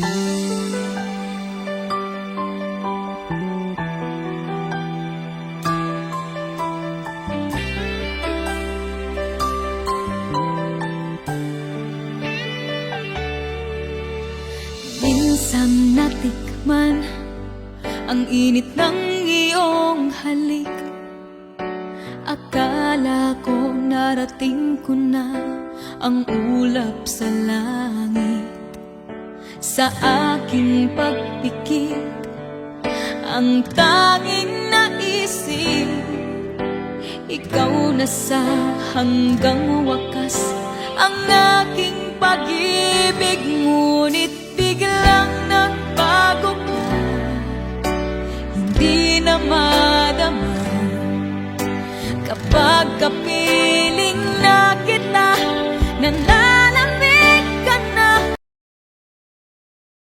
Minsan natikman ang init ng iyong halik. Akala ko narating ko na ang ulap sa langit. Sa aking pagpikit, ang tanging naisip, ikaw na sa hanggang wakas ang aking pag-ibig. Ngunit biglang nagbago ka, hindi na madama kapag kapit